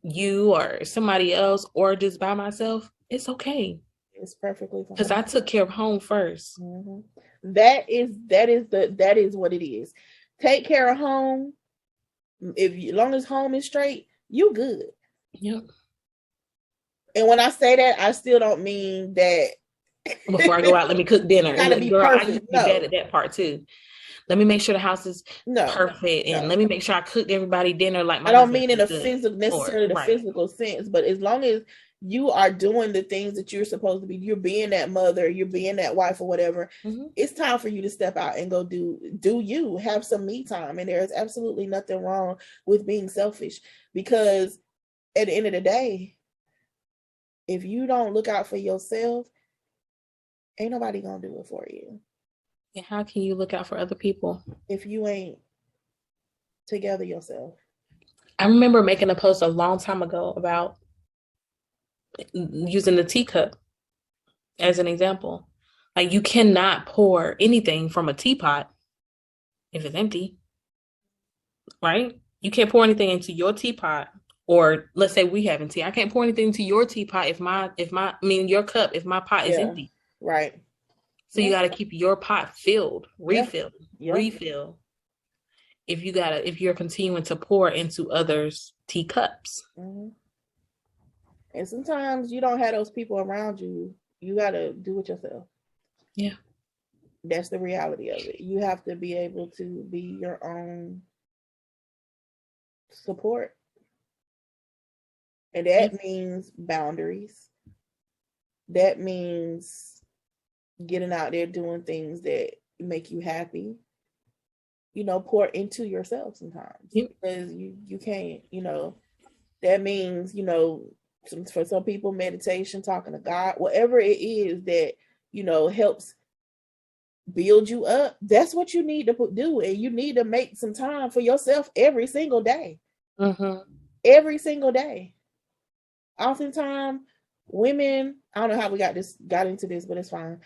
Speaker 2: you or somebody else or just by myself, it's okay.
Speaker 1: It's perfectly fine.
Speaker 2: Because I took care of home first.
Speaker 1: Mm-hmm. That is what it is. Take care of home. As long as home is straight, you good.
Speaker 2: Yep.
Speaker 1: And when I say that, I still don't mean that
Speaker 2: before I go out, let me cook dinner.
Speaker 1: Gotta be perfect.
Speaker 2: I used to be bad at that part too. Let me make sure the house is perfect, and let me make sure I cook everybody dinner like my.
Speaker 1: I don't mean in a physical sense, but as long as you are doing the things that you're supposed to be, you're being that mother, you're being that wife or whatever, it's time for you to step out and go do you, have some me time. And there's absolutely nothing wrong with being selfish, because at the end of the day, if you don't look out for yourself, ain't nobody gonna do it for you.
Speaker 2: And how can you look out for other people
Speaker 1: if you ain't together yourself?
Speaker 2: I remember making a post a long time ago about using the teacup as an example. Like, you cannot pour anything from a teapot if it's empty, right? You can't pour anything into your teapot, or let's say we having tea. I can't pour anything into your teapot your cup if my pot is empty.
Speaker 1: Right.
Speaker 2: So you got to keep your pot filled, refill. If you're continuing to pour into others' teacups.
Speaker 1: Mm-hmm. And sometimes you don't have those people around you. You got to do it yourself.
Speaker 2: Yeah.
Speaker 1: That's the reality of it. You have to be able to be your own support. And that means boundaries. That means getting out there doing things that make you happy. Pour into yourself sometimes. Because you can't, that means, for some people, meditation, talking to God, whatever it is that, helps build you up. That's what you need to do. And you need to make some time for yourself every single day.
Speaker 2: Mm-hmm.
Speaker 1: Every single day. Oftentimes, women, I don't know how we got into this, but it's fine.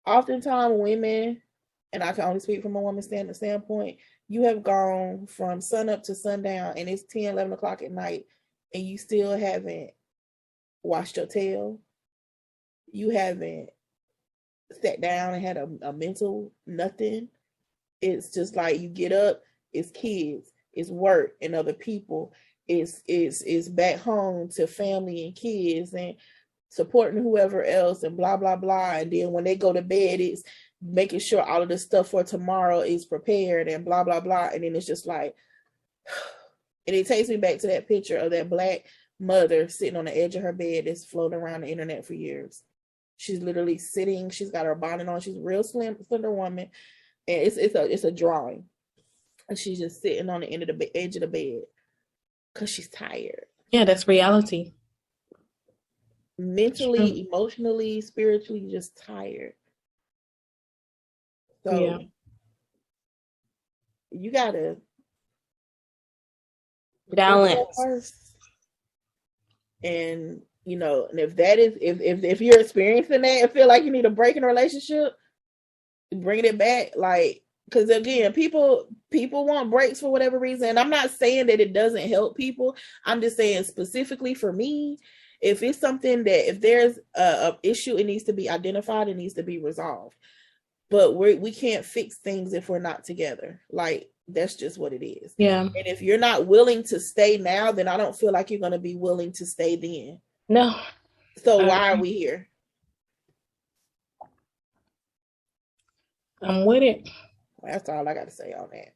Speaker 1: Oftentimes, women, and I can only speak from a woman's standpoint, you have gone from sun up to sundown, and it's 10, 11 o'clock at night, and you still haven't washed your tail. You haven't sat down and had a mental nothing. It's just like you get up, it's kids, it's work and other people, is back home to family and kids and supporting whoever else and blah blah blah, and then when they go to bed it's making sure all of the stuff for tomorrow is prepared and blah blah blah, and then it's just like, and it takes me back to that picture of that Black mother sitting on the edge of her bed that's floating around the internet for years. She's literally sitting, she's got her bonnet on, she's a real slender woman, and it's a drawing, and she's just sitting on the end of the edge of the bed because she's tired.
Speaker 2: Yeah, that's reality.
Speaker 1: Mentally, emotionally, spiritually, just tired. So you gotta
Speaker 2: balance.
Speaker 1: And you know, and if that is if you're experiencing that and feel like you need a break in a relationship, bringing it back, like, because again, people want breaks for whatever reason. And I'm not saying that it doesn't help people. I'm just saying specifically for me, if it's something that if there's a issue, it needs to be identified, it needs to be resolved. But we can't fix things if we're not together. Like, that's just what it is.
Speaker 2: Yeah.
Speaker 1: And if you're not willing to stay now, then I don't feel like you're going to be willing to stay then.
Speaker 2: No.
Speaker 1: So why are we here?
Speaker 2: I'm with it.
Speaker 1: That's all I got to say on that.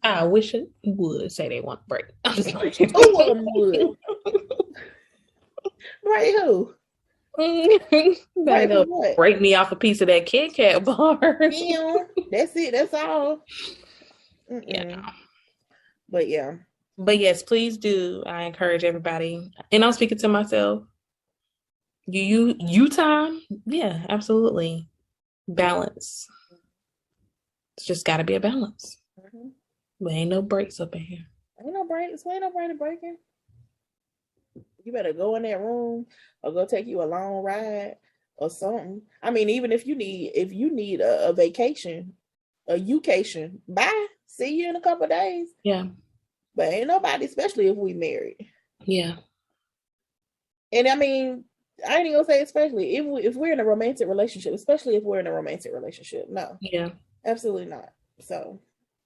Speaker 2: I wish it would say they want a break. I'm just like,
Speaker 1: who would? Right, who?
Speaker 2: Break me off a piece of that Kit Kat bar.
Speaker 1: Yeah, that's it. That's all.
Speaker 2: Yeah.
Speaker 1: But yeah.
Speaker 2: But yes, please do. I encourage everybody, and I'm speaking to myself. You time? Yeah, absolutely. Balance. It's just got to be a balance. Mm-hmm. But ain't no breaks up in here.
Speaker 1: Ain't no breaks. Ain't nobody breaking. You better go in that room or go take you a long ride or something. I mean, even if you need a vacation, a vacation, bye. See you in a couple of days.
Speaker 2: Yeah.
Speaker 1: But ain't nobody, especially if we married.
Speaker 2: Yeah.
Speaker 1: And I mean, I ain't even gonna say especially if we're in a romantic relationship, especially if we're in a romantic relationship. No.
Speaker 2: Yeah. Absolutely
Speaker 1: not. So.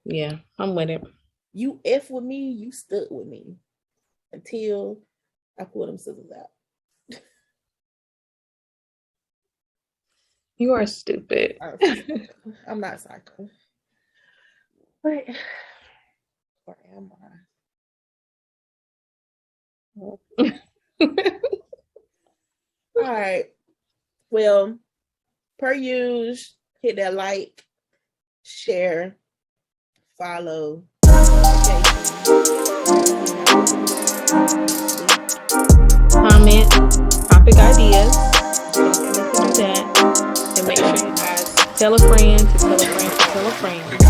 Speaker 2: Yeah, I'm with it.
Speaker 1: You F with me, you stood with me until I pull them scissors out.
Speaker 2: You are stupid.
Speaker 1: I'm not psycho. But or am I? All right. Well, per usual, hit that like, share, follow,
Speaker 2: comment, topic ideas. Don't forget to do that. And make sure you guys tell a friend to tell a friend to tell a friend.